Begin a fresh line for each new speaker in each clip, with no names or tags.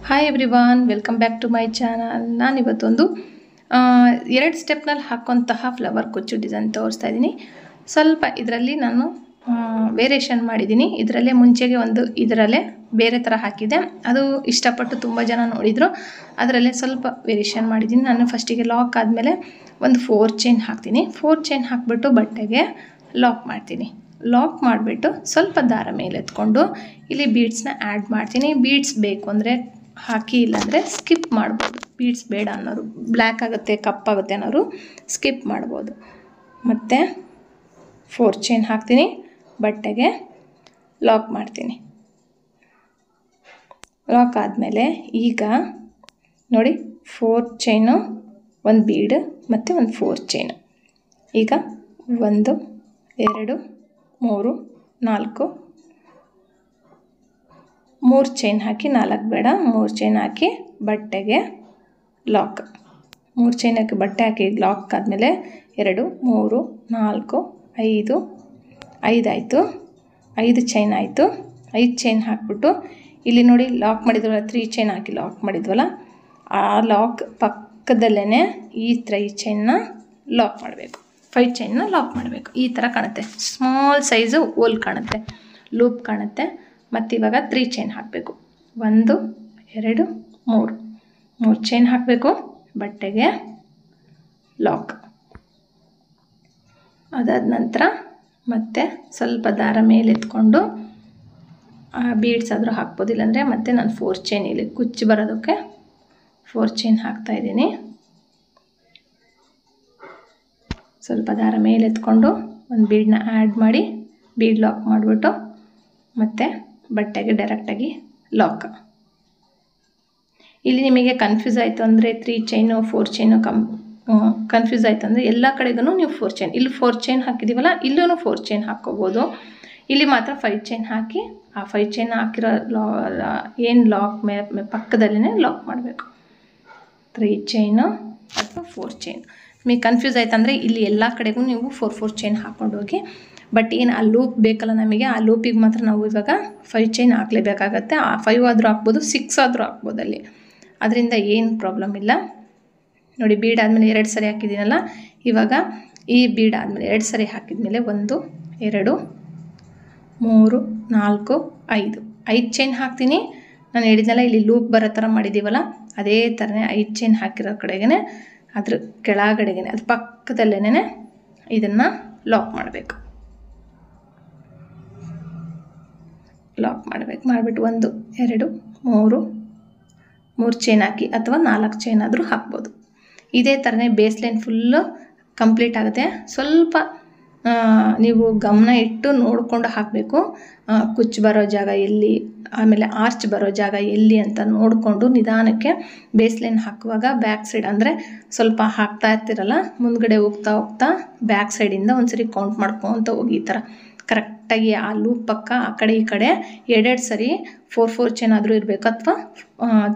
Hi everyone, welcome back to my channel. ನಾನು ಇವತ್ತೊಂದು 2 ಸ್ಟೆಪ್ನಲ್ಲಿ ಹಾಕುವಂತಹ flower ಕುಚ್ಚು ಡಿಸೈನ್ ತೋರಿಸ್ತಾ ಇದ್ದೀನಿ. ಸ್ವಲ್ಪ ಇದರಲ್ಲಿ ನಾನು ವೇರಿಯೇಷನ್ ಮಾಡಿದ್ದೀನಿ. ಇದರಲ್ಲೇ ಮುಂಚೆಗೆ ಒಂದು ಇದರಲ್ಲೇ ಬೇರೆ ಥರ ಹಾಕಿದೆ, ಅದು ಇಷ್ಟಪಟ್ಟು ತುಂಬ ಜನ ನೋಡಿದರು. ಅದರಲ್ಲೇ ಸ್ವಲ್ಪ ವೇರಿಯೇಷನ್ ಮಾಡಿದ್ದೀನಿ. ನಾನು ಫಸ್ಟಿಗೆ ಲಾಕ್ ಆದಮೇಲೆ ಒಂದು 4 ಚೈನ್ ಹಾಕ್ತೀನಿ. 4 ಚೈನ್ ಹಾಕಿಬಿಟ್ಟು ಬಟ್ಟೆಗೆ ಲಾಕ್ ಮಾಡ್ತೀನಿ. ಲಾಕ್ ಮಾಡಿಬಿಟ್ಟು ಸ್ವಲ್ಪ ದಾರ ಮೇಲೆ ಎತ್ಕೊಂಡು ಇಲ್ಲಿ ಬೀಡ್ಸ್ನ ಆ್ಯಡ್ ಮಾಡ್ತೀನಿ. ಬೀಡ್ಸ್ ಬೇಕು ಅಂದರೆ ಹಾಕಿ, ಇಲ್ಲಾಂದರೆ ಸ್ಕಿಪ್ ಮಾಡ್ಬೋದು. ಬೀಡ್ಸ್ ಬೇಡ ಅನ್ನೋರು, ಬ್ಲ್ಯಾಕ್ ಆಗುತ್ತೆ ಕಪ್ಪಾಗುತ್ತೆ ಅನ್ನೋರು ಸ್ಕಿಪ್ ಮಾಡ್ಬೋದು. ಮತ್ತು 4 ಚೈನ್ ಹಾಕ್ತೀನಿ, ಬಟ್ಟೆಗೆ ಲಾಕ್ ಮಾಡ್ತೀನಿ. ಲಾಕ್ ಆದಮೇಲೆ ಈಗ ನೋಡಿ 4 ಚೈನು, ಒಂದು ಬೀಡ್ ಮತ್ತು ಒಂದು 4 ಚೈನು. ಈಗ 1 2 3 4 3 ಚೈನ್ ಹಾಕಿ, 4 ಬೇಡ, 3 ಚೈನ್ ಹಾಕಿ ಬಟ್ಟೆಗೆ ಲಾಕ್. 3 ಚೈನ್ ಹಾಕಿ ಬಟ್ಟೆ ಹಾಕಿ ಲಾಕ್ ಆದಮೇಲೆ 2 3 4 5 ಆಯಿತು. 5 ಚೈನ್ ಆಯಿತು. 5 ಚೈನ್ ಹಾಕ್ಬಿಟ್ಟು ಇಲ್ಲಿ ನೋಡಿ ಲಾಕ್ ಮಾಡಿದ್ವಲ್ಲ, 3 ಚೈನ್ ಹಾಕಿ ಲಾಕ್ ಮಾಡಿದ್ವಲ್ಲ, ಆ ಲಾಕ್ ಪಕ್ಕದಲ್ಲೇ ಈ 3 ಚೈನ್ನ ಲಾಕ್ ಮಾಡಬೇಕು. 5 ಚೈನ್ನ ಲಾಕ್ ಮಾಡಬೇಕು. ಈ ಥರ ಕಾಣುತ್ತೆ, ಸ್ಮಾಲ್ ಸೈಜು ಹೋಲ್ ಕಾಣುತ್ತೆ, ಲೂಪ್ ಕಾಣುತ್ತೆ. ಮತ್ತು ಇವಾಗ 3 ಚೈನ್ ಹಾಕಬೇಕು. 1 2 3 ಚೈನ್ ಹಾಕಬೇಕು, ಬಟ್ಟೆಗೆ ಲಾಕ್. ಅದಾದ ನಂತರ ಮತ್ತೆ ಸ್ವಲ್ಪ ದಾರ ಮೇಲೆ ಎತ್ಕೊಂಡು ಬೀಡ್ಸ್ ಆದರೂ ಹಾಕ್ಬೋದು, ಇಲ್ಲಾಂದರೆ ಮತ್ತೆ ನಾನು 4 ಚೈನ್ ಇಲ್ಲಿ ಕುಚ್ಚು ಬರೋದಕ್ಕೆ 4 ಚೈನ್ ಹಾಕ್ತಾಯಿದ್ದೀನಿ. ಸ್ವಲ್ಪ ದಾರ ಮೇಲೆ ಎತ್ಕೊಂಡು ಒಂದು ಬೀಡನ್ನ ಆ್ಯಡ್ ಮಾಡಿ ಬೀಡ್ ಲಾಕ್ ಮಾಡಿಬಿಟ್ಟು ಮತ್ತು ಬಟ್ಟೆಗೆ ಡೈರೆಕ್ಟಾಗಿ ಲಾಕ್. ಇಲ್ಲಿ ನಿಮಗೆ ಕನ್ಫ್ಯೂಸ್ ಆಯಿತು ಅಂದರೆ 3 ಚೈನು 4 ಚೈನು ಕನ್ಫ್ಯೂಸ್ ಆಯಿತು ಅಂದರೆ ಎಲ್ಲ ಕಡೆಗೂ ನೀವು 4 ಚೈನ್, ಇಲ್ಲಿ 4 ಚೈನ್ ಹಾಕಿದ್ದೀವಲ್ಲ, ಇಲ್ಲೂ 4 ಚೈನ್ ಹಾಕ್ಕೋಬೋದು. ಇಲ್ಲಿ ಮಾತ್ರ 5 ಚೈನ್ ಹಾಕಿ ಆ 5 ಚೈನ್ ಹಾಕಿರೋ ಏನು ಲಾಕ್ ಪಕ್ಕದಲ್ಲೇ ಲಾಕ್ ಮಾಡಬೇಕು. 3 ಚೈನು ಅಥವಾ 4 ಚೈನ್. ನಿಮಗೆ ಕನ್ಫ್ಯೂಸ್ ಆಯ್ತು ಅಂದರೆ ಇಲ್ಲಿ ಎಲ್ಲ ಕಡೆಗೂ ನೀವು 4 ಚೈನ್ ಹಾಕ್ಕೊಂಡು ಹೋಗಿ. ಬಟ್ ಏನು ಆ ಲೂಪ್ ಬೇಕಲ್ಲ ನಮಗೆ, ಆ ಲೂಪಿಗೆ ಮಾತ್ರ ನಾವು ಇವಾಗ 5 ಚೈನ್ ಹಾಕಲೇಬೇಕಾಗತ್ತೆ. ಆ 5 ಆದರೂ ಹಾಕ್ಬೋದು, 6 ಆದರೂ ಹಾಕ್ಬೋದು ಅಲ್ಲಿ, ಅದರಿಂದ ಏನು ಪ್ರಾಬ್ಲಮ್ ಇಲ್ಲ. ನೋಡಿ ಬೀಡ್ ಆದಮೇಲೆ 2 ಸರಿ ಹಾಕಿದ್ದೀನಲ್ಲ, ಇವಾಗ ಈ ಬೀಡ್ ಆದಮೇಲೆ 2 ಸರಿ ಹಾಕಿದ್ಮೇಲೆ 1 2 3 4 5 ಚೈನ್ ಹಾಕ್ತೀನಿ. ನಾನು ಹೇಳಿದ್ನಲ್ಲ ಇಲ್ಲಿ ಲೂಪ್ ಬರೋ ಥರ ಮಾಡಿದ್ದೀವಲ್ಲ, ಅದೇ ಥರನೇ 5 ಚೈನ್ ಹಾಕಿರೋ ಕಡೆಗೇ ಅದ್ರ ಕೆಳಗಡೆಗೇ ಅದ್ರ ಪಕ್ಕದಲ್ಲೇ ಇದನ್ನು ಲಾಕ್ ಮಾಡಬೇಕು. ಲಾಕ್ ಮಾಡಿಬಿಟ್ಟು 1 2 3 ಚೈನ್ ಹಾಕಿ, ಅಥವಾ 4 ಚೈನ್ ಆದರೂ ಹಾಕ್ಬೋದು. ಇದೇ ಥರನೇ ಬೇಸ್ ಲೈನ್ ಫುಲ್ಲು ಕಂಪ್ಲೀಟ್ ಆಗುತ್ತೆ. ಸ್ವಲ್ಪ ನೀವು ಗಮನ ಇಟ್ಟು ನೋಡಿಕೊಂಡು ಹಾಕಬೇಕು. ಕುಚ್ಚು ಬರೋ ಜಾಗ ಎಲ್ಲಿ, ಆಮೇಲೆ ಆರ್ಚ್ ಬರೋ ಜಾಗ ಎಲ್ಲಿ ಅಂತ ನೋಡಿಕೊಂಡು ನಿಧಾನಕ್ಕೆ ಬೇಸ್ ಲೈನ್ ಹಾಕುವಾಗ ಬ್ಯಾಕ್ ಸೈಡ್ ಅಂದರೆ ಸ್ವಲ್ಪ ಹಾಕ್ತಾ ಇರ್ತಿರಲ್ಲ, ಮುಂದ್ಗಡೆ ಹೋಗ್ತಾ ಬ್ಯಾಕ್ ಸೈಡಿಂದ ಒಂದ್ಸರಿ ಕೌಂಟ್ ಮಾಡ್ಕೊತ ಹೋಗಿ. ಈ ಥರ ಕರೆಕ್ಟಾಗಿ ಆ ಲೂಪ್ ಪಕ್ಕ ಆ ಕಡೆ ಈ ಕಡೆ 2 ಸರಿ 4 ಚೈನ್ ಆದರೂ ಇರಬೇಕು, ಅಥವಾ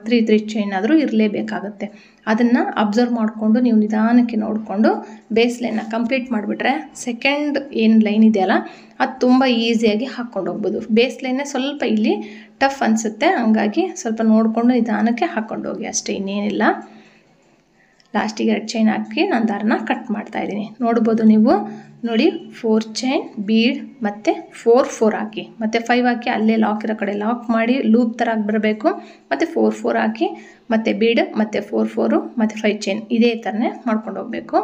3 ಚೈನ್ ಆದರೂ ಇರಲೇಬೇಕಾಗತ್ತೆ. ಅದನ್ನು ಅಬ್ಸರ್ವ್ ಮಾಡಿಕೊಂಡು ನೀವು ನಿಧಾನಕ್ಕೆ ನೋಡಿಕೊಂಡು ಬೇಸ್ ಲೈನ್ನ ಕಂಪ್ಲೀಟ್ ಮಾಡಿಬಿಟ್ರೆ ಸೆಕೆಂಡ್ ಏನು ಲೈನ್ ಇದೆಯಲ್ಲ ಅದು ತುಂಬ ಈಸಿಯಾಗಿ ಹಾಕ್ಕೊಂಡು ಹೋಗ್ಬೋದು. ಬೇಸ್ ಲೈನ್ನೇ ಸ್ವಲ್ಪ ಇಲ್ಲಿ ಟಫ್ ಅನಿಸುತ್ತೆ, ಹಂಗಾಗಿ ಸ್ವಲ್ಪ ನೋಡಿಕೊಂಡು ನಿಧಾನಕ್ಕೆ ಹಾಕ್ಕೊಂಡು ಹೋಗಿ ಅಷ್ಟೇ, ಇನ್ನೇನಿಲ್ಲ. ಲಾಸ್ಟಿಗೆ 2 ಚೈನ್ ಹಾಕಿ ನಾನು ದಾರನ ಕಟ್ ಮಾಡ್ತಾಯಿದ್ದೀನಿ. ನೋಡ್ಬೋದು ನೀವು ನೋಡಿ 4 ಚೈನ್ ಬೀಡ್ ಮತ್ತು 4 ಹಾಕಿ ಮತ್ತು 5 ಹಾಕಿ ಅಲ್ಲೇ ಲಾಕ್ ಇರೋ ಕಡೆ ಲಾಕ್ ಮಾಡಿ ಲೂಪ್ ಥರ ಬರಬೇಕು. ಮತ್ತು 4 ಹಾಕಿ ಮತ್ತು ಬೀಡ್ ಮತ್ತು 4 ಮತ್ತು 5 ಚೈನ್ ಇದೇ ಥರನೇ ಮಾಡ್ಕೊಂಡು ಹೋಗಬೇಕು.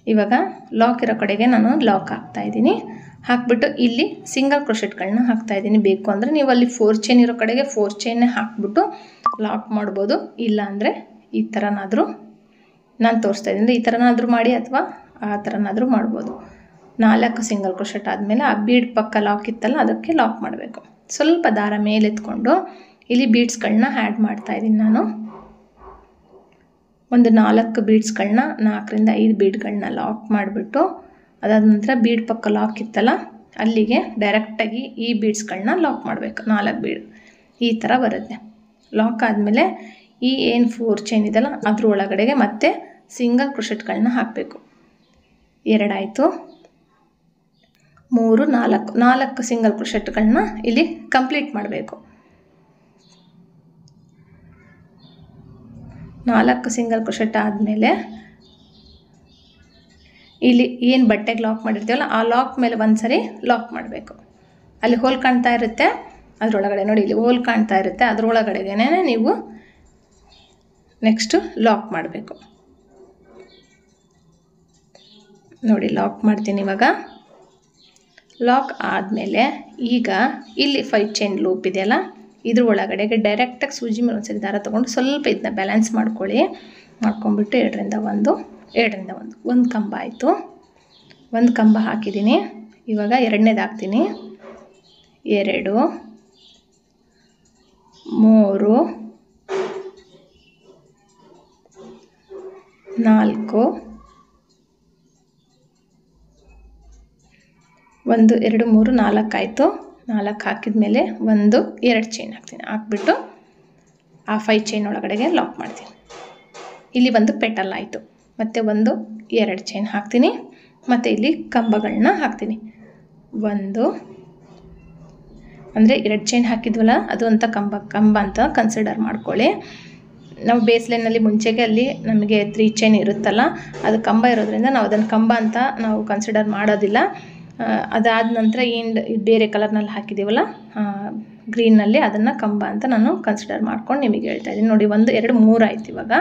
ಇವಾಗ ಲಾಕ್ ಇರೋ ಕಡೆಗೆ ನಾನು ಲಾಕ್ ಹಾಕ್ತಾಯಿದ್ದೀನಿ. ಹಾಕ್ಬಿಟ್ಟು ಇಲ್ಲಿ ಸಿಂಗಲ್ ಕ್ರೋಶೆಟ್ಗಳನ್ನ ಹಾಕ್ತಾಯಿದ್ದೀನಿ. ಬೇಕು ಅಂದರೆ ನೀವು ಅಲ್ಲಿ 4 ಚೈನ್ ಇರೋ ಕಡೆಗೆ 4 ಚೈನ್ನೇ ಹಾಕ್ಬಿಟ್ಟು ಲಾಕ್ ಮಾಡ್ಬೋದು. ಇಲ್ಲ ಅಂದರೆ ಈ ಥರನಾದರೂ ನಾನು ತೋರಿಸ್ತಾ ಇದ್ದೀನಿ, ಈ ಥರನಾದರೂ ಮಾಡಿ ಅಥವಾ ಆ ಥರನಾದರೂ ಮಾಡ್ಬೋದು. 4 ಸಿಂಗಲ್ ಕ್ರೋಶೆಟ್ ಆದಮೇಲೆ ಆ ಬೀಡ್ ಪಕ್ಕ ಲಾಕ್ ಇತ್ತಲ್ಲ ಅದಕ್ಕೆ ಲಾಕ್ ಮಾಡಬೇಕು. ಸ್ವಲ್ಪ ದಾರ ಮೇಲೆ ಎತ್ಕೊಂಡು ಇಲ್ಲಿ ಬೀಡ್ಸ್ಗಳನ್ನ ಆ್ಯಡ್ ಮಾಡ್ತಾಯಿದ್ದೀನಿ ನಾನು. ಒಂದು 4 ಬೀಡ್ಸ್ಗಳನ್ನ 4ರಿಂದ 5 ಬೀಡ್ಗಳನ್ನ ಲಾಕ್ ಮಾಡಿಬಿಟ್ಟು, ಅದಾದ ನಂತರ ಬೀಡ್ ಪಕ್ಕ ಲಾಕ್ ಇತ್ತಲ್ಲ ಅಲ್ಲಿಗೆ ಡೈರೆಕ್ಟಾಗಿ ಈ ಬೀಡ್ಸ್ಗಳನ್ನ ಲಾಕ್ ಮಾಡಬೇಕು. 4 ಬೀಡ್ ಈ ಥರ ಬರುತ್ತೆ. ಲಾಕ್ ಆದಮೇಲೆ ಈ ಏನು 4 ಚೈನ್ ಇದೆಯಲ್ಲ ಅದ್ರ ಒಳಗಡೆಗೆ ಮತ್ತೆ ಸಿಂಗಲ್ ಕ್ರೋಶೆಟ್ಗಳನ್ನ ಹಾಕಬೇಕು. 2 ಆಯಿತು, 3 4 ಸಿಂಗಲ್ ಕ್ರೋಶೆಟ್ಗಳನ್ನ ಇಲ್ಲಿ ಕಂಪ್ಲೀಟ್ ಮಾಡಬೇಕು. 4 ಸಿಂಗಲ್ ಕ್ರೋಶೆಟ್ ಆದಮೇಲೆ ಇಲ್ಲಿ ಏನು ಬಟ್ಟೆಗೆ ಲಾಕ್ ಮಾಡಿರ್ತೀವಲ್ಲ ಆ ಲಾಕ್ ಮೇಲೆ ಒಂದು ಸರಿ ಲಾಕ್ ಮಾಡಬೇಕು. ಅಲ್ಲಿ ಹೋಲ್ ಕಾಣ್ತಾ ಇರುತ್ತೆ, ಅದರೊಳಗಡೆ ನೋಡಿ ಇಲ್ಲಿ ಹೋಲ್ ಕಾಣ್ತಾ ಇರುತ್ತೆ, ಅದರೊಳಗಡೆಗೇ ನೀವು ನೆಕ್ಸ್ಟು ಲಾಕ್ ಮಾಡಬೇಕು. ನೋಡಿ ಲಾಕ್ ಮಾಡ್ತೀನಿ ಇವಾಗ. ಲಾಕ್ ಆದಮೇಲೆ ಈಗ ಇಲ್ಲಿ 5 ಚೈನ್ ಲೂಪ್ ಇದೆಯಲ್ಲ, ಇದ್ರ ಒಳಗಡೆಗೆ ಡೈರೆಕ್ಟಾಗಿ ಸೂಜಿ ಮೇಲೆ ಒಂದ್ಸರಿ ದಾರ ತೊಗೊಂಡು ಸ್ವಲ್ಪ ಇದನ್ನ ಬ್ಯಾಲೆನ್ಸ್ ಮಾಡ್ಕೊಳ್ಳಿ. ಮಾಡ್ಕೊಂಡ್ಬಿಟ್ಟು 2ರಿಂದ 1 ಒಂದು ಕಂಬ ಆಯಿತು. ಒಂದು ಕಂಬ ಹಾಕಿದ್ದೀನಿ. ಇವಾಗ 2ನೇದು ಹಾಕ್ತೀನಿ. 2 3 4 1 2 3 4 ಆಯಿತು. 4 ಹಾಕಿದ ಮೇಲೆ 1 2 ಚೈನ್ ಹಾಕ್ತೀನಿ. ಹಾಕ್ಬಿಟ್ಟು ಆ 5 ಚೈನ್ ಒಳಗಡೆಗೆ ಲಾಕ್ ಮಾಡ್ತೀನಿ. ಇಲ್ಲಿ ಒಂದು ಪೆಟಲ್ ಆಯಿತು. ಮತ್ತು 1 2 ಚೈನ್ ಹಾಕ್ತೀನಿ. ಮತ್ತು ಇಲ್ಲಿ ಕಂಬಗಳನ್ನ ಹಾಕ್ತೀನಿ. 1 ಅಂದರೆ 2 ಚೈನ್ ಹಾಕಿದ್ವಲ್ಲ ಅದು ಅಂತ ಕಂಬ ಅಂತ ಕನ್ಸಿಡರ್ ಮಾಡ್ಕೊಳ್ಳಿ. ನಾವು ಬೇಸ್ ಲೈನಲ್ಲಿ ಮುಂಚೆಗೆ ಅಲ್ಲಿ ನಮಗೆ 3 ಚೈನ್ ಇರುತ್ತಲ್ಲ, ಅದು ಕಂಬ ಇರೋದ್ರಿಂದ ನಾವು ಅದನ್ನು ಕಂಬ ಅಂತ ನಾವು ಕನ್ಸಿಡರ್ ಮಾಡೋದಿಲ್ಲ. ಅದಾದ ನಂತರ ಏನು ಬೇರೆ ಕಲರ್ನಲ್ಲಿ ಹಾಕಿದ್ದೀವಲ್ಲ ಗ್ರೀನ್ನಲ್ಲಿ, ಅದನ್ನು ಕಂಬ ಅಂತ ನಾನು ಕನ್ಸಿಡರ್ ಮಾಡ್ಕೊಂಡು ನಿಮಗೆ ಹೇಳ್ತಾ ಇದ್ದೀನಿ. ನೋಡಿ 1 2 3 ಆಯ್ತು.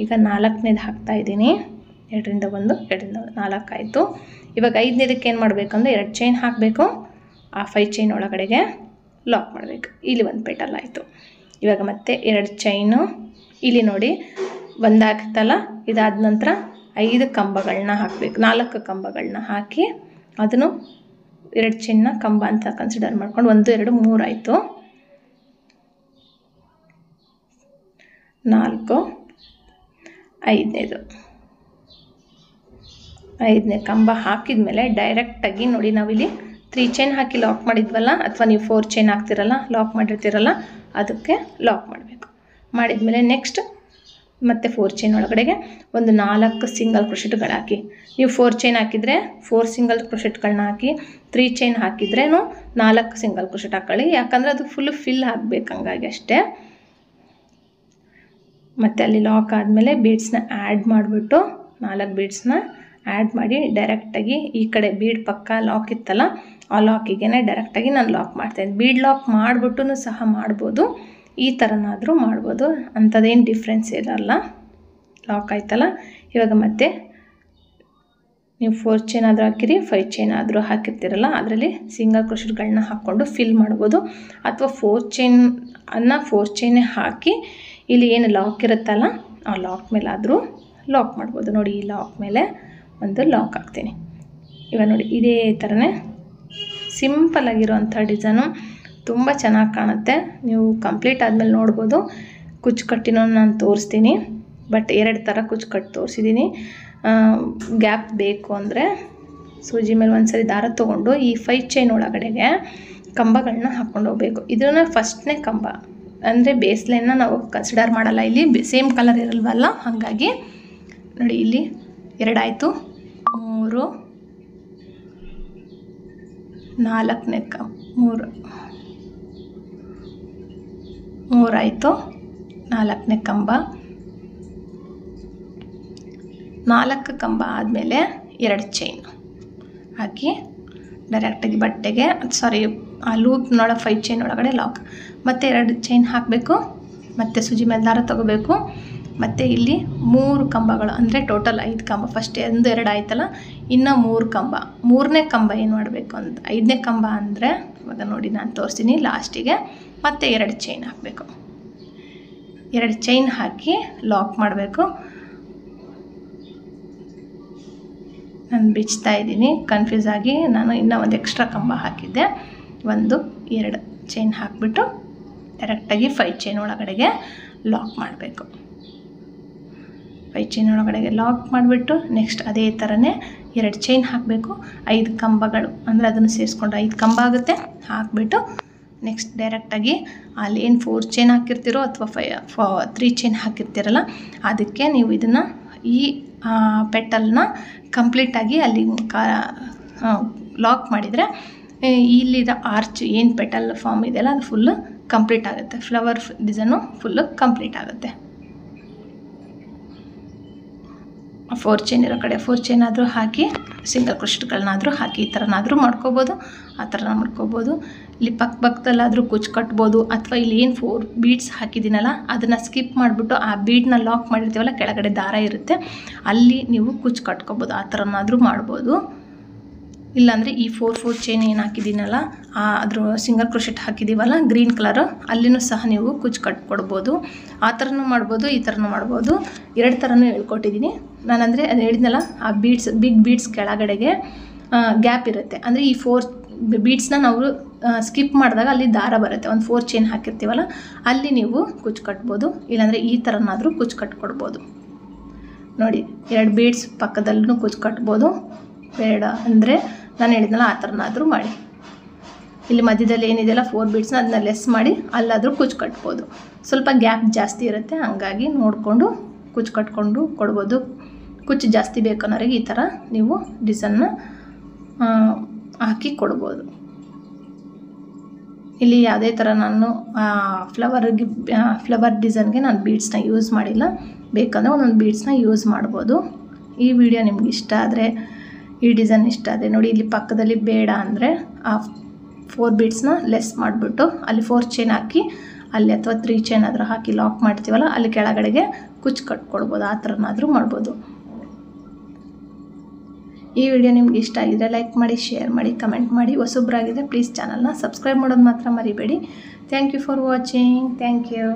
ಈಗ 4ನೇದು ಹಾಕ್ತಾಯಿದ್ದೀನಿ. 2ರಿಂದ 1 2ರಿಂದ 4 ಆಯಿತು. ಇವಾಗ 5ನೇದಕ್ಕೆ ಏನು ಮಾಡಬೇಕಂದ್ರೆ 2 ಚೈನ್ ಹಾಕಬೇಕು. ಆ 5 ಚೈನ್ ಒಳಗಡೆಗೆ ಲಾಕ್ ಮಾಡಬೇಕು. ಇಲ್ಲಿ ಒಂದು ಪೆಟಲ್ ಆಯಿತು. ಇವಾಗ ಮತ್ತೆ 2 ಚೈನು ಇಲ್ಲಿ ನೋಡಿ 1 ಆಗ್ತಲ್ಲ, ಇದಾದ ನಂತರ 5 ಕಂಬಗಳನ್ನ ಹಾಕಬೇಕು. 4 ಕಂಬಗಳನ್ನ ಹಾಕಿ ಅದನ್ನು 2 ಚೈನ್ನ ಕಂಬ ಅಂತ ಕನ್ಸಿಡರ್ ಮಾಡ್ಕೊಂಡು 1 2 3 ಆಯಿತು. 4 5ನೇ ಕಂಬ ಹಾಕಿದ ಮೇಲೆ ಡೈರೆಕ್ಟಾಗಿ ನೋಡಿ ನಾವಿಲ್ಲಿ 3 ಚೈನ್ ಹಾಕಿ ಲಾಕ್ ಮಾಡಿದ್ವಲ್ಲ, ಅಥವಾ ನೀವು 4 ಚೈನ್ ಹಾಕ್ತಿರಲ್ಲ ಲಾಕ್ ಮಾಡಿರ್ತೀರಲ್ಲ, ಅದಕ್ಕೆ ಲಾಕ್ ಮಾಡಬೇಕು. ಮಾಡಿದ್ಮೇಲೆ ನೆಕ್ಸ್ಟ್ ಮತ್ತು 4 ಚೈನ್ ಒಳಗಡೆಗೆ ಒಂದು 4 ಸಿಂಗಲ್ ಕ್ರೋಶೆಟ್ಗಳು ಹಾಕಿ. ನೀವು 4 ಚೈನ್ ಹಾಕಿದರೆ 4 ಸಿಂಗಲ್ ಕ್ರೋಶೆಟ್ಗಳನ್ನ ಹಾಕಿ, 3 ಚೈನ್ ಹಾಕಿದ್ರೇನು 4 ಸಿಂಗಲ್ ಕ್ರೋಶೆಟ್ ಹಾಕೊಳ್ಳಿ. ಯಾಕಂದರೆ ಅದು ಫುಲ್ಲು ಫಿಲ್ ಆಗಬೇಕು, ಹಂಗಾಗಿ ಅಷ್ಟೇ. ಮತ್ತು ಅಲ್ಲಿ ಲಾಕ್ ಆದಮೇಲೆ ಬೀಡ್ಸ್ನ ಆ್ಯಡ್ ಮಾಡಿಬಿಟ್ಟು 4 ಬೀಡ್ಸ್ನ ಆ್ಯಡ್ ಮಾಡಿ ಡೈರೆಕ್ಟಾಗಿ ಈ ಕಡೆ ಬೀಡ್ ಪಕ್ಕ ಲಾಕ್ ಇತ್ತಲ್ಲ ಆ ಲಾಕಿಗೆ ಡೈರೆಕ್ಟಾಗಿ ನಾನು ಲಾಕ್ ಮಾಡ್ತಾಯಿದ್ದೆ. ಬೀಡ್ ಲಾಕ್ ಮಾಡಿಬಿಟ್ಟು ಸಹ ಮಾಡ್ಬೋದು, ಈ ಥರನಾದರೂ ಮಾಡ್ಬೋದು, ಅಂಥದ್ದೇನು ಡಿಫ್ರೆನ್ಸ್ ಇರಲ್ಲ. ಲಾಕ್ ಆಯ್ತಲ್ಲ. ಇವಾಗ ಮತ್ತೆ ನೀವು 4 ಚೈನ್ ಆದರೂ ಹಾಕಿರಿ, 5 ಚೈನ್ ಆದರೂ ಹಾಕಿರ್ತೀರಲ್ಲ, ಅದರಲ್ಲಿ ಸಿಂಗಲ್ ಕ್ರೋಶೆಟ್ಗಳನ್ನ ಹಾಕ್ಕೊಂಡು ಫಿಲ್ ಮಾಡ್ಬೋದು. ಅಥವಾ 4 ಚೈನೇ ಹಾಕಿ ಇಲ್ಲಿ ಏನು ಲಾಕ್ ಇರುತ್ತಲ್ಲ ಆ ಲಾಕ್ ಮೇಲಾದರೂ ಲಾಕ್ ಮಾಡ್ಬೋದು. ನೋಡಿ ಈ ಲಾಕ್ ಮೇಲೆ ಒಂದು ಲಾಕ್ ಹಾಕ್ತೀನಿ. ಇವಾಗ ನೋಡಿ ಇದೇ ಥರನೇ ಸಿಂಪಲ್ಲಾಗಿರೋವಂಥ ಡಿಸೈನು, ತುಂಬ ಚೆನ್ನಾಗಿ ಕಾಣುತ್ತೆ. ನೀವು ಕಂಪ್ಲೀಟ್ ಆದಮೇಲೆ ನೋಡ್ಬೋದು. ಕುಚ್ಚು ಕಟ್ಟಿನೂ ನಾನು ತೋರಿಸ್ತೀನಿ, ಬಟ್ 2 ಥರ ಕುಚ್ಚು ಕಟ್ಟಿ ತೋರಿಸಿದ್ದೀನಿ. ಗ್ಯಾಪ್ ಬೇಕು ಅಂದರೆ ಸೂಜಿ ಮೇಲೆ ಒಂದು ಸರಿ ದಾರ ತೊಗೊಂಡು ಈ 5 ಚೈನ್ ಒಳಗಡೆಗೆ ಕಂಬಗಳನ್ನ ಹಾಕ್ಕೊಂಡು ಹೋಗಬೇಕು. ಇದನ್ನು ಫಸ್ಟ್ನೇ ಕಂಬ ಅಂದರೆ ಬೇಸ್ ಲೈನ್ನ ನಾವು ಕನ್ಸಿಡರ್ ಮಾಡಲ್ಲ, ಇಲ್ಲಿ ಸೇಮ್ ಕಲರ್ ಇರಲ್ವಲ್ಲ, ಹಾಗಾಗಿ ನೋಡಿ ಇಲ್ಲಿ 2 ಆಯಿತು. 3 4ನೇ 3 ಆಯಿತು. 4ನೇ ಕಂಬ. 4 ಕಂಬ ಆದಮೇಲೆ 2 ಚೈನ್ ಹಾಕಿ ಡೈರೆಕ್ಟಾಗಿ ಬಟ್ಟೆಗೆ ಆ ಲೂಪ್ನೊಳಗೆ 5 ಚೈನ್ ಒಳಗಡೆ ಲಾಕ್. ಮತ್ತು 2 ಚೈನ್ ಹಾಕಬೇಕು. ಮತ್ತು ಸೂಜಿ ಮೇಲೆ ದಾರ ತೊಗೋಬೇಕು. ಮತ್ತು ಇಲ್ಲಿ 3 ಕಂಬಗಳು ಅಂದರೆ ಟೋಟಲ್ 5 ಕಂಬ. ಫಸ್ಟ್ 1 2 ಆಯ್ತಲ್ಲ, ಇನ್ನು 3 ಕಂಬ. 3ನೇ ಕಂಬ ಏನು ಮಾಡಬೇಕು ಅಂತ 5ನೇ ಕಂಬ ಅಂದರೆ ಇವಾಗ ನೋಡಿ ನಾನು ತೋರಿಸ್ತೀನಿ ಲಾಸ್ಟಿಗೆ. ಮತ್ತು 2 ಚೈನ್ ಹಾಕಬೇಕು. 2 ಚೈನ್ ಹಾಕಿ ಲಾಕ್ ಮಾಡಬೇಕು. ನಾನು ಬಿಚ್ತಾ ಇದ್ದೀನಿ, ಕನ್ಫ್ಯೂಸ್ ಆಗಿ ನಾನು ಇನ್ನೂ ಒಂದು ಎಕ್ಸ್ಟ್ರಾ ಕಂಬ ಹಾಕಿದ್ದೆ. 1 2 ಚೈನ್ ಹಾಕಿಬಿಟ್ಟು ಡೈರೆಕ್ಟಾಗಿ 5 ಚೈನ್ ಒಳಗಡೆಗೆ ಲಾಕ್ ಮಾಡಬೇಕು. 5 ಚೈನ್ ಒಳಗಡೆಗೆ ಲಾಕ್ ಮಾಡಿಬಿಟ್ಟು ನೆಕ್ಸ್ಟ್ ಅದೇ ಥರನೇ 2 ಚೈನ್ ಹಾಕಬೇಕು. 5 ಕಂಬಗಳು ಅಂದರೆ ಅದನ್ನು ಸೇರಿಸ್ಕೊಂಡು 5 ಕಂಬ ಆಗುತ್ತೆ. ಹಾಕಿಬಿಟ್ಟು ನೆಕ್ಸ್ಟ್ ಡೈರೆಕ್ಟಾಗಿ ಅಲ್ಲಿ ಏನು 4 ಚೈನ್ ಹಾಕಿರ್ತೀರೋ ಅಥವಾ 3 ಚೈನ್ ಹಾಕಿರ್ತೀರಲ್ಲ, ಅದಕ್ಕೆ ನೀವು ಇದನ್ನು ಈ ಪೆಟಲ್ನ ಕಂಪ್ಲೀಟಾಗಿ ಅಲ್ಲಿ ಲಾಕ್ ಮಾಡಿದರೆ ಇಲ್ಲಿದ ಆರ್ಚ್ ಏನು ಪೆಟಲ್ ಫಾರ್ಮ್ ಇದೆಯಲ್ಲ ಅದು ಫುಲ್ಲು ಕಂಪ್ಲೀಟ್ ಆಗುತ್ತೆ. ಫ್ಲವರ್ ಡಿಸೈನು ಫುಲ್ಲು ಕಂಪ್ಲೀಟ್ ಆಗುತ್ತೆ. 4 ಚೈನ್ ಇರೋ ಕಡೆ 4 ಚೈನ್ ಆದರೂ ಹಾಕಿ ಸಿಂಗಲ್ ಕ್ರೋಶೆಟ್ಗಳನ್ನಾದರೂ ಹಾಕಿ ಈ ಥರನಾದರೂ ಮಾಡ್ಕೋಬೋದು, ಆ ಥರ ಮಾಡ್ಕೋಬೋದು. ಇಲ್ಲಿ ಪಕ್ಕದಲ್ಲಾದರೂ ಕುಚ್ಚು ಕಟ್ಬೋದು, ಅಥವಾ ಇಲ್ಲಿ ಏನು 4 ಬೀಡ್ಸ್ ಹಾಕಿದ್ದೀನಲ್ಲ ಅದನ್ನು ಸ್ಕಿಪ್ ಮಾಡಿಬಿಟ್ಟು ಆ ಬೀಡನ್ನ ಲಾಕ್ ಮಾಡಿರ್ತೀವಲ್ಲ, ಕೆಳಗಡೆ ದಾರ ಇರುತ್ತೆ ಅಲ್ಲಿ ನೀವು ಕುಚ್ಚು ಕಟ್ಕೋಬೋದು, ಆ ಥರನಾದರೂ ಮಾಡ್ಬೋದು. ಇಲ್ಲಾಂದರೆ ಈ 4 ಚೈನ್ ಏನು ಹಾಕಿದ್ದೀನಲ್ಲ ಅದ್ರ ಸಿಂಗಲ್ ಕ್ರೋಶೆಟ್ ಹಾಕಿದ್ದೀವಲ್ಲ ಗ್ರೀನ್ ಕಲರು, ಅಲ್ಲಿನೂ ಸಹ ನೀವು ಕುಚ್ಚು ಕಟ್ಕೊಡ್ಬೋದು. ಆ ಥರನೂ ಮಾಡ್ಬೋದು, ಈ ಥರನೂ ಮಾಡ್ಬೋದು. 2 ಥರನೂ ಹೇಳ್ಕೊಟ್ಟಿದ್ದೀನಿ ನಾನಂದರೆ ಅದು ಹೇಳಿದ್ನಲ್ಲ, ಆ ಬೀಡ್ಸ್ ಬಿಗ್ ಬೀಡ್ಸ್ ಕೆಳಗಡೆಗೆ ಗ್ಯಾಪ್ ಇರುತ್ತೆ. ಅಂದರೆ ಈ 4 ಬೀಡ್ಸ್ನ ನಾವು ಸ್ಕಿಪ್ ಮಾಡಿದಾಗ ಅಲ್ಲಿ ದಾರ ಬರುತ್ತೆ, ಒಂದು 4 ಚೈನ್ ಹಾಕಿರ್ತೀವಲ್ಲ ಅಲ್ಲಿ ನೀವು ಕುಚ್ಚು ಕಟ್ಬೋದು. ಇಲ್ಲಾಂದರೆ ಈ ಥರನಾದರೂ ಕುಚ್ಚು ಕಟ್ಕೊಡ್ಬೋದು. ನೋಡಿ 2 ಬೀಡ್ಸ್ ಪಕ್ಕದಲ್ಲೂ ಕುಚ್ಚು ಕಟ್ಬೋದು. ಬೇಡ ಅಂದರೆ ನಾನು ಹೇಳಿದ್ನಲ್ಲ ಆ ಥರನಾದರೂ ಮಾಡಿ. ಇಲ್ಲಿ ಮಧ್ಯದಲ್ಲಿ ಏನಿದೆಯಲ್ಲ 4 ಬೀಡ್ಸ್ನ ಅದನ್ನ ಲೆಸ್ ಮಾಡಿ ಅಲ್ಲಾದರೂ ಕುಚ್ಚು ಕಟ್ಬೋದು. ಸ್ವಲ್ಪ ಗ್ಯಾಪ್ ಜಾಸ್ತಿ ಇರುತ್ತೆ, ಹಂಗಾಗಿ ನೋಡಿಕೊಂಡು ಕುಚ್ಚು ಕಟ್ಕೊಂಡು ಕೊಡ್ಬೋದು. ಕುಚ್ಚು ಜಾಸ್ತಿ ಬೇಕನ್ನೋರಿಗೆ ಈ ಥರ ನೀವು ಡಿಸೈನ್ನ ಹಾಕಿ ಕೊಡ್ಬೋದು. ಇಲ್ಲಿ ಯಾವುದೇ ಥರ ನಾನು ಫ್ಲವರ್ ಡಿಸೈನ್ಗೆ ನಾನು ಬೀಡ್ಸ್ನ ಯೂಸ್ ಮಾಡಿಲ್ಲ. ಬೇಕಂದರೆ ಒಂದೊಂದು ಬೀಡ್ಸ್ನ ಯೂಸ್ ಮಾಡ್ಬೋದು. ಈ ವಿಡಿಯೋ ನಿಮ್ಗೆ ಇಷ್ಟ ಆದರೆ, ಈ ಡಿಸೈನ್ ಇಷ್ಟ ಆದರೆ ನೋಡಿ, ಇಲ್ಲಿ ಪಕ್ಕದಲ್ಲಿ ಬೇಡ ಅಂದರೆ ಆ 4 ಬೀಡ್ಸ್ನ ಲೆಸ್ ಮಾಡಿಬಿಟ್ಟು ಅಲ್ಲಿ 4 ಚೈನ್ ಹಾಕಿ ಅಲ್ಲಿ, ಅಥವಾ 3 ಚೈನ್ ಆದರೂ ಹಾಕಿ ಲಾಕ್ ಮಾಡ್ತೀವಲ್ಲ ಅಲ್ಲಿ ಕೆಳಗಡೆಗೆ ಕುಚ್ಚು ಕಟ್ಕೊಡ್ಬೋದು. ಆ ಥರನಾದರೂ ಮಾಡ್ಬೋದು. ಈ ವಿಡಿಯೋ ನಿಮ್ಗೆ ಇಷ್ಟ ಆಗಿದ್ರೆ ಲೈಕ್ ಮಾಡಿ, ಶೇರ್ ಮಾಡಿ, ಕಮೆಂಟ್ ಮಾಡಿ. ಹೊಸಬ್ರಾಗಿದ್ದರೆ ಪ್ಲೀಸ್ ಚಾನಲ್ನ ಸಬ್ಸ್ಕ್ರೈಬ್ ಮಾಡೋದು ಮಾತ್ರ ಮರಿಬೇಡಿ. Thank you for watching. Thank you.